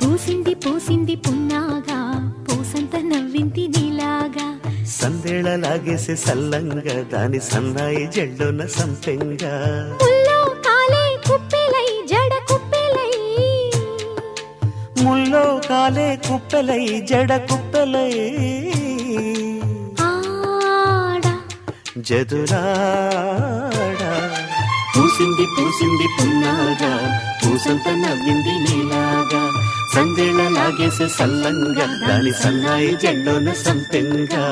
పూసింది పూసింది పున్నాగా పూసంత నవ్వింది నీలాగా సందేళలాగేసే సల్లంగా దాని సన్నాయి జెళ్ళున సంపెంగా ముల్లో కాలే కుప్పెలై జడ కుప్పెలై ముల్లో కాలే కుప్పెలై జడ కుప్పెలై ఆడా జదురాడా పూసింది పూసింది పున్నాగా పూసంత నవ్వింది నీలాగా సందేళలాగేసే సల్లంగా దాని సన్నాయి జెళ్ళున సంపెంగా